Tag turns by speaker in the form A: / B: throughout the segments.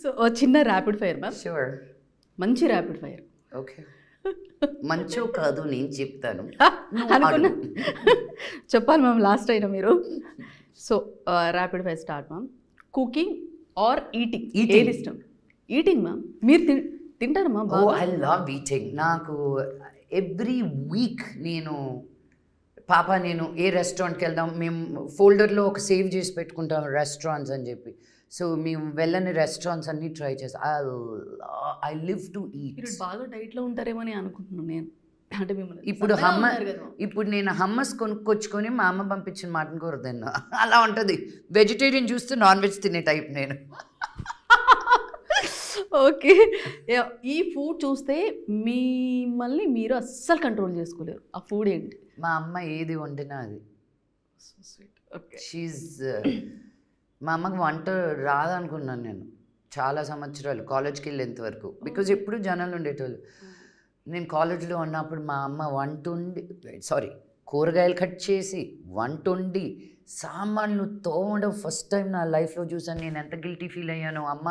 A: So ఓ చిన్న rapid fire ma'am.
B: Sure.
A: మంచి rapid fire.
B: Okay. మంచో కాదు నేను చెప్తాను
A: అనుకున్నా చెప్పాలి మ్యామ్ లాస్ట్ అయినా మీరు. So rapid fire start ma'am. Cooking or eating, ఏది ఇష్టం? Eating ma'am. మీరు తింటారు ma'am?
B: Oh I love eating. నాకు ఎవ్రీ వీక్ నేను ఏ రెస్టారెంట్కి వెళ్దాం, మేము ఫోల్డర్లో ఒక సేవ్ చేసి పెట్టుకుంటాం రెస్టారెంట్స్ అని చెప్పి. సో మేము వెళ్ళని రెస్టారెంట్స్ అన్నీ ట్రై చేస్తాం. I live to eat.
A: మీరు బాగా డైట్లో ఉంటారేమో అని అనుకుంటున్నాను నేను. అంటే మిమ్మల్ని
B: ఇప్పుడు నేను హమ్మస్ కొనుక్కొచ్చుకొని మా అమ్మ పంపించిన మటన్ కూర తిన్నా. అలా ఉంటుంది. వెజిటేరియన్ చూస్తే నాన్ వెజ్ తినే టైప్ నేను.
A: ఓకే. ఈ ఫుడ్ చూస్తే మిమ్మల్ని మీరు అస్సలు కంట్రోల్ చేసుకోలేరు. ఆ ఫుడ్ ఏంటి?
B: మా అమ్మ ఏది వండినా అది. మా అమ్మకి వంట రాదనుకున్నాను నేను చాలా సంవత్సరాలు, కాలేజ్కి వెళ్ళేంత వరకు. బికాజ్ ఎప్పుడు జనాలు ఉండేటోళ్ళు. నేను కాలేజ్లో ఉన్నప్పుడు మా అమ్మ కూరగాయలు కట్ చేసి వంట వండి సామాన్లు తోమడం ఫస్ట్ టైం నా లైఫ్లో చూసాను. నేను ఎంత గిల్టీ ఫీల్ అయ్యాను. అమ్మ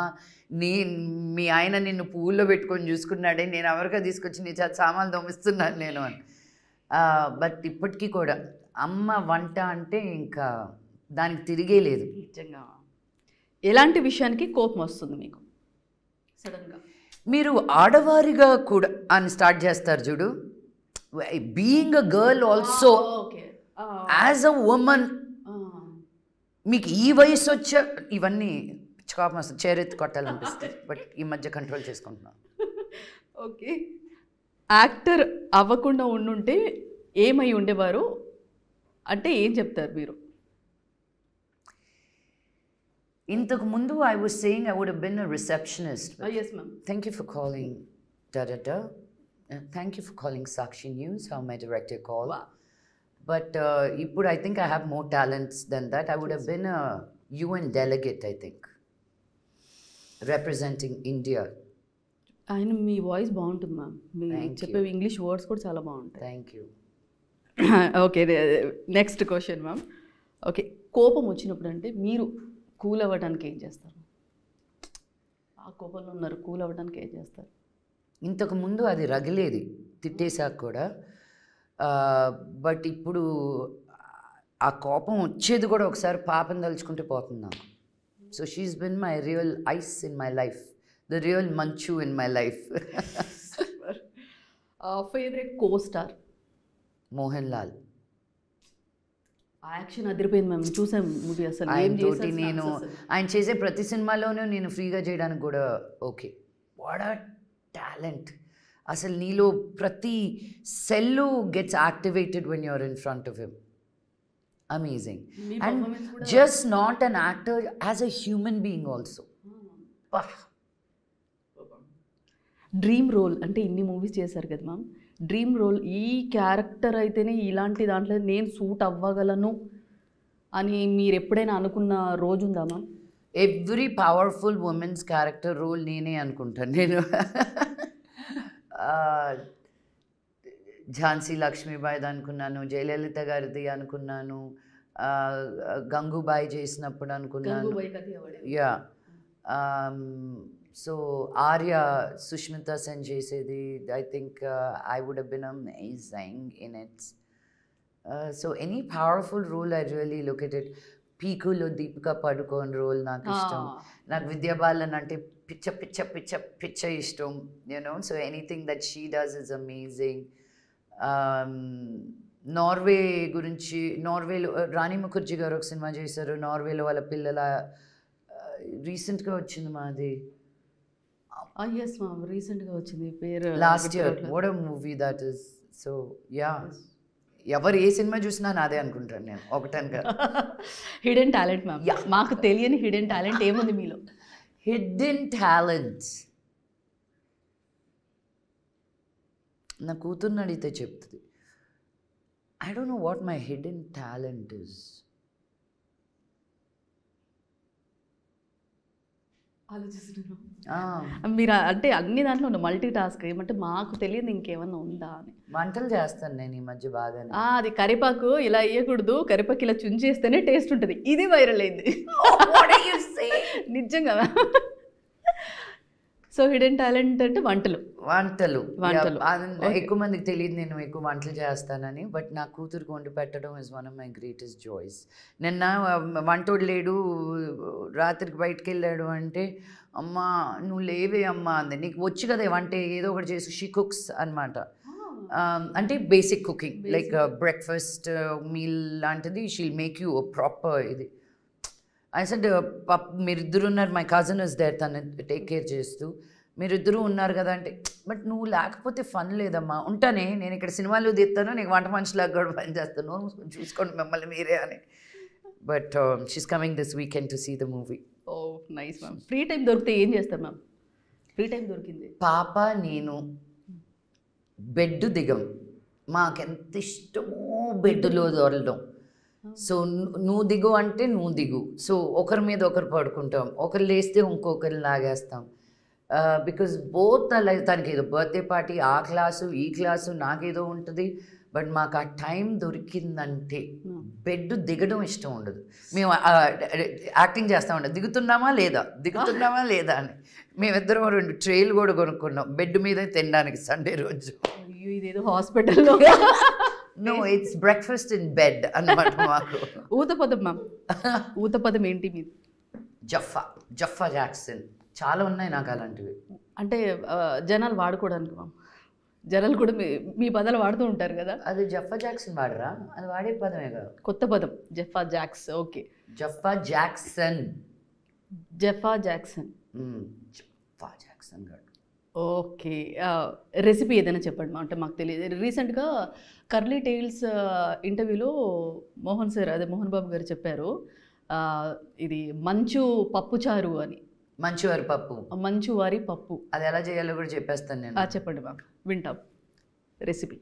B: మీ ఆయన నిన్ను పువ్వుల్లో పెట్టుకొని చూసుకున్నాడే, నేను ఎవరిగా తీసుకొచ్చి నీ చేత సామాన్లు తోమిస్తున్నాను నేను అని. బట్ ఇప్పటికీ కూడా అమ్మ వంట అంటే ఇంకా దానికి తిరిగే లేదు.
A: నిజంగా. ఎలాంటి విషయానికి కోపం వస్తుంది మీకు సడన్గా?
B: మీరు ఆడవారిగా కూడా అని స్టార్ట్ చేస్తారు చూడు. Being a girl also as a woman మీకు ఈ వయసు వచ్చే ఇవన్నీ కోపం వస్తుంది, చేరెత్తి కొట్టాలనిపిస్తుంది. బట్ ఈ మధ్య కంట్రోల్ చేసుకుంటున్నాను.
A: ఓకే. యాక్టర్ అవ్వకుండా ఉండుంటే ఏమై ఉండేవారు అంటే ఏం చెప్తారు మీరు?
B: ఇంతకు ముందు I was saying I would have been a receptionist.
A: Yes ma'am.
B: Thank you for calling thank you for calling Sakshi News, how my director called. Wow. But ఇప్పుడు I think I have more talents than that. I would have been a UN delegate, I think, representing India.
A: ఆయన మీ voice బాగుంటుంది ma'am. మీరు చెప్పే English words కూడా చాలా బాగుంటాయి.
B: Thank you.
A: Okay. Next question ma'am. Okay. కోపం వచ్చినప్పుడు అంటే మీరు కూల్ అవ్వడానికి ఏం చేస్తారు? ఆ కోపంలో ఉన్నారు, కూల్ అవ్వడానికి ఏం చేస్తారు?
B: ఇంతకు ముందు అది రగిలేది తిట్టేశాక కూడా. బట్ ఇప్పుడు ఆ కోపం వచ్చేది కూడా ఒకసారి పాపం తలుచుకుంటే పోతుంది నాకు. So she's been my real eyes in my life, the real Manchu in my life.
A: Favourite co star?
B: Mohan Lal.
A: Action అదిరిపోయింది మ్యామ్, చూసాం మూవీ. అసలు
B: ఆయనతోటి నేను ఆయన చేసే ప్రతి సినిమాలోనూ నేను ఫ్రీగా చేయడానికి కూడా ఓకే. What a talent. అసలు నీలో ప్రతి cell gets activated when you're in front of him. Amazing. And just not an actor, as a human being also.
A: Dream role అంటే ఇన్ని మూవీస్ చేశారు కదా మ్యామ్. డ్రీమ్ రోల్ ఈ క్యారెక్టర్ అయితేనే ఇలాంటి దాంట్లో నేను సూట్ అవ్వగలను అని మీరు ఎప్పుడైనా అనుకున్న రోజు ఉందా ma'am?
B: Every powerful women's character role నేనే అనుకుంటాను. నేను ఝాన్సీ లక్ష్మీబాయిది అనుకున్నాను, జయలలిత గారిది అనుకున్నాను, గంగూబాయి చేసినప్పుడు అనుకున్నాను. యా. సో ఆర్య సుష్మితా సెన్ చేసేది, I think I would have been amazing in it's. So any powerful role I really look at it. పీకులో దీపికా పడుకోన్ రోల్ నాకు ఇష్టం. నాకు విద్యా బాలన్ అంటే పిచ్చ పిచ్చ పిచ్చ పిచ్చ ఇష్టం, you know. So anything that she does is amazing. Norway గురించి, నార్వేలో రాణి ముఖర్జీ గారు ఒక సినిమా చేశారు. నార్వేలో వాళ్ళ పిల్లల రీసెంట్గా వచ్చింది మాది.
A: ఎస్ మ్యామ్, రీసెంట్గా వచ్చింది పేరు
B: last year. What a movie that is. So yeah, ఎవరు ఏ సినిమా చూసినా నాదే అనుకుంటాను నేను ఒకటనగా.
A: Hidden talent ma'am. మాకు తెలియని హిడెన్ టాలెంట్ ఏముంది మీలో?
B: హిడెన్ టాలెంట్ నా కూతుర్ని అడిగితే చెప్తుంది. I don't know what my hidden talent is.
A: మీరు అంటే అన్ని దాంట్లో ఉన్న మల్టీ టాస్క్ ఏమంటే మాకు తెలియదు ఇంకేమన్నా ఉందా అని.
B: వంటలు చేస్తాను నేను ఈ మధ్య బాగా.
A: అది కరివేపాకు ఇలా వేయకూడదు, కరివేపాకు ఇలా చుంచేస్తేనే టేస్ట్ ఉంటుంది. ఇది వైరల్ అయింది నిజంగా. సో హిడెన్ టాలెంట్ అంటే వంటలు.
B: వంటలు.
A: వంటలు.
B: ఎక్కువ మందికి తెలియదు నేను ఎక్కువ వంటలు చేస్తానని. బట్ నా కూతురికి వండి పెట్టడం is one of my greatest joys. నిన్న వంటోడు లేడు, రాత్రికి బయటికి వెళ్ళాడు అంటే, అమ్మ నువ్వు లేవే అమ్మా అంది. నీకు వచ్చు కదా వంట, ఏదో ఒకటి చేసి. షీ కుక్స్ అనమాట. అంటే basic cooking, like breakfast meal లాంటిది. షీల్ మేక్ యూ ప్రాపర్ ఇది. ఐ సెడ్ మీరిద్దరు ఉన్నారు, మై కజిన్ ఇస్ దేర్, తను టేక్ కేర్ చేస్తూ. మీరిద్దరూ ఉన్నారు కదా అంటే, బట్ నువ్వు లేకపోతే ఫన్ లేదమ్మా. ఉంటానే, నేను ఇక్కడ సినిమాలు తీస్తాను, నీకు వంట మనిషిలాగా కూడా పని చేస్తాను, చూసుకోండి మిమ్మల్ని మీరే అని. But she's coming this weekend to see the movie.
A: Oh nice ma'am. Free time దొరికితే ఏం చేస్తారు మ్యామ్? ఫ్రీ టైం దొరికింది.
B: పాప నేను బెడ్ దిగం. మాకెంత ఇష్టమో బెడ్లో దొరలడం. సో నువ్వు దిగు అంటే నువ్వు దిగు. సో ఒకరి మీద ఒకరు పడుకుంటాం, ఒకరు లేస్తే ఇంకొకరు లాగేస్తాం. బికాజ్ బోత్ అలా. తనకి ఏదో బర్త్డే పార్టీ, ఆ క్లాసు ఈ క్లాసు, నాకేదో ఉంటుంది. బట్ మాకు ఆ టైం దొరికిందంటే బెడ్ దిగడం ఇష్టం ఉండదు. మేము యాక్టింగ్ చేస్తూ ఉంటాం, దిగుతున్నామా లేదా అని. మేమిద్దరం 2 ట్రేలు కూడా కొనుక్కున్నాం బెడ్ మీద తినడానికి సండే రోజు.
A: అయ్యో ఇదేదో హాస్పిటల్లో.
B: No, it's breakfast in bed అన్నమాట మాకు.
A: ఊతపదం మ్యామ్, ఊతపదం ఏంటి మీది?
B: జఫా జాక్సన్. చాలా ఉన్నాయి నాకు అలాంటివి.
A: అంటే జనాలు వాడుకోవడానికి మ్యామ్, జనాలు కూడా మీ పదాలు వాడుతూ ఉంటారు కదా.
B: అది జఫా జాక్సన్ వాడరా? అది వాడే పదమే కదా.
A: కొత్త పదం జఫా జాక్స్. ఓకే,
B: జఫా జాక్సన్.
A: జఫా జాక్సన్.
B: జఫా జాక్సన్ గారు.
A: ఓకే, రెసిపీ ఏదైనా చెప్పండి. అంటే మాకు తెలియదు. రీసెంట్గా కర్లీ టైల్స్ ఇంటర్వ్యూలో మోహన్ బాబు గారు చెప్పారు, ఇది మంచు పప్పుచారు అని.
B: మంచువారి పప్పు.
A: మంచువారి పప్పు
B: అది ఎలా చేయాలో కూడా చెప్పేస్తాను నేను.
A: చెప్పండి మ్యామ్, వింటాం రెసిపీ.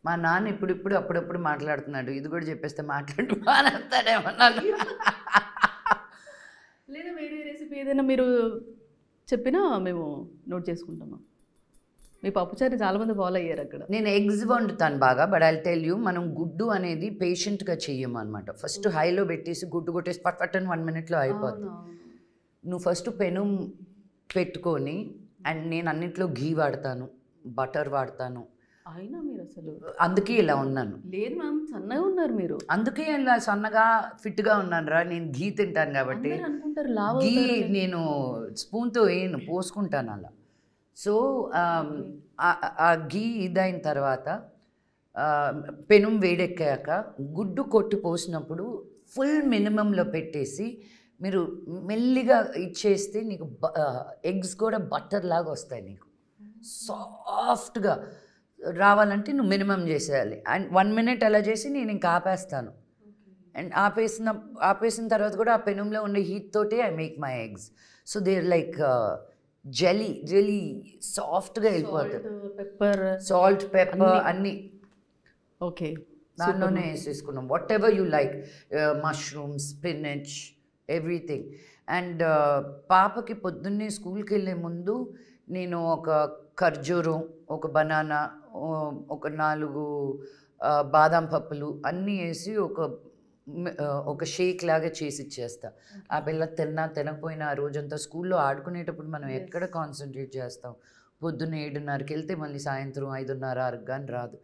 B: మా నాన్న ఇప్పుడు అప్పుడప్పుడు మాట్లాడుతున్నాడు, ఇది కూడా చెప్పేస్తే మాట్లాడతాడేమన్నాను.
A: లేదా వేరే రెసిపీ ఏదైనా మీరు చెప్పినా మేము నోట్ చేసుకుంటామా? మీ పప్పుచారి చాలామంది ఫాలో అయ్యారు అక్కడ.
B: నేను ఎగ్స్ వండుతాను బాగా. బట్ ఐ టెల్ యూ, మనం గుడ్డు అనేది పేషెంట్గా చెయ్యము అనమాట. ఫస్ట్ హైలో పెట్టేసి గుడ్డు కొట్టేసి పట్టని 1 minute అయిపోతుంది. నువ్వు ఫస్ట్ పెనం పెట్టుకొని, అండ్ నేను అన్నింటిలో ఘీ వాడతాను, బటర్ వాడతాను.
A: అయినా మీరు అసలు
B: అందుకే ఇలా ఉన్నాను.
A: లేదు మ్యామ్, సన్నగా ఉన్నారు మీరు.
B: అందుకే ఇలా సన్నగా ఫిట్గా ఉన్నాను రా. నేను ఘీ తింటాను కాబట్టి.
A: అనుకుంటారు
B: ఘీ నేను స్పూన్తో వేయను, పోసుకుంటాను అలా. సో ఆ ఘీ ఇదైన తర్వాత పెనం వేడెక్కాక గుడ్డు కొట్టి పోసినప్పుడు ఫుల్ మినిమంలో పెట్టేసి మీరు మెల్లిగా ఇచ్చేస్తే నీకు ఎగ్స్ కూడా బటర్ లాగా వస్తాయి. నీకు సాఫ్ట్గా రావాలంటే నువ్వు మినిమం చేసేయాలి. అండ్ 1 minute అలా చేసి నేను ఇంకా ఆపేస్తాను. అండ్ ఆపేసిన తర్వాత కూడా ఆ పెనంలో ఉండే హీట్ తోటి I make my eggs. So they are like jelly సాఫ్ట్గా వెళ్ళిపోతుంది. సాల్ట్ పెప్పర్ అన్నీ
A: ఓకే
B: దానిలోనే వేసేసుకున్నాం. Whatever you like, mushrooms, spinach, everything. And పాపకి పొద్దున్నే స్కూల్కి వెళ్ళే ముందు నేను ఒక ఖర్జూరం, ఒక బనానా, ఒక 4 బాదం పప్పులు అన్నీ వేసి ఒక షేక్ లాగా చేసి ఇచ్చేస్తా. ఆ పిల్ల తినకపోయినా ఆ రోజంతా స్కూల్లో ఆడుకునేటప్పుడు మనం ఎక్కడ కాన్సన్ట్రేట్ చేస్తాం? పొద్దున్న 7:30కి వెళ్తే మళ్ళీ సాయంత్రం 5:30-6 కానీ రాదు.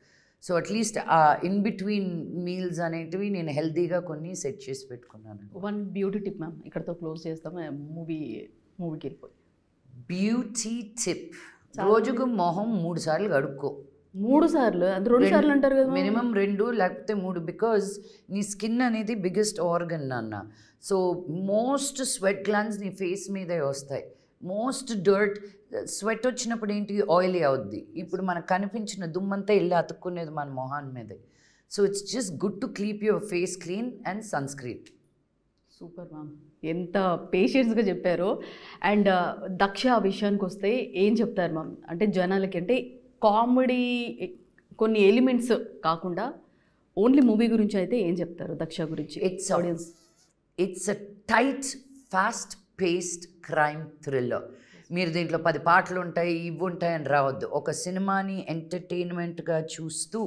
B: సో అట్లీస్ట్ ఆ ఇన్ బిట్వీన్ మీల్స్ అనేటివి నేను హెల్తీగా కొన్ని సెట్ చేసి పెట్టుకున్నాను.
A: 1 బ్యూటీ టిప్ మ్యామ్, ఇక్కడతో క్లోజ్ చేస్తాం, మూవీకి వెళ్ళిపోయి.
B: బ్యూటీ టిప్, రోజుకు మొహం 3 సార్లు కడుక్కో.
A: 3 సార్లు? అంటే 2 సార్లు అంటారు కదా.
B: మినిమం 2 లేకపోతే 3. బికాజ్ నీ స్కిన్ అనేది బిగ్గెస్ట్ ఆర్గన్ నాన్న. సో మోస్ట్ స్వెట్ గ్లాండ్స్ నీ ఫేస్ మీదే వస్తాయి. మోస్ట్ డర్ట్, స్వెట్ వచ్చినప్పుడు ఏంటి, ఆయిలీ అవుద్ది. ఇప్పుడు మనకు కనిపించిన దుమ్మంతా వెళ్ళి అతుక్కునేది మన మొహాన్ మీదే. So it's just good to keep your face clean and sunscreen.
A: Super ma'am, ఎంత పేషెన్స్గా చెప్పారు. అండ్ దక్ష విషయానికి వస్తే ఏం చెప్తారు మ్యామ్? అంటే జనాలకి, అంటే కామెడీ కొన్ని ఎలిమెంట్స్ కాకుండా ఓన్లీ మూవీ గురించి అయితే ఏం చెప్తారు దక్ష గురించి?
B: It's a tight, fast paced crime thriller. మీరు దీంట్లో 10 పాటలు ఉంటాయి, ఇవి ఉంటాయని రావద్దు. ఒక సినిమాని ఎంటర్టైన్మెంట్గా చూస్తూ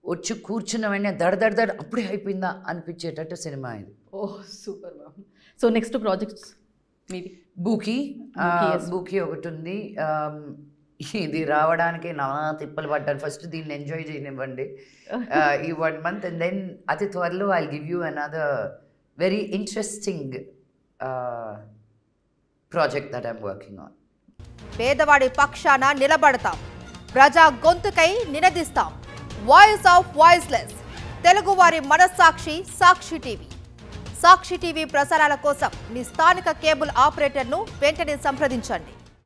B: వచ్చి కూర్చున్న వెంటనే దడ అప్పుడే అయిపోయిందా అనిపించేటట్టు సినిమా ఇది.
A: Oh super ma'am. So next projects మీది
B: బూకీ
A: Bookie, yes.
B: బూకీ ఒకటి ఉంది. ఇది రావడానికి నా తిప్పలు పడ్డాను. ఫస్ట్ దీన్ని ఎంజాయ్ చేయనివ్వండి ఈ 1 month, అండ్ దెన్ అతి త్వరలో I give you another very interesting project that I'm working on.
C: పేదవాడి పక్షాన నిలబడతాం, ప్రజా గొంతుకై నినదిస్తాం. వాయిస్ ఆఫ్ వాయిస్లెస్, తెలుగువారి మనస్సాక్షి సాక్షి టీవీ. సాక్షి టీవీ ప్రసారాల కోసం మీ స్థానిక కేబుల్ ఆపరేటర్ను వెంటనే సంప్రదించండి.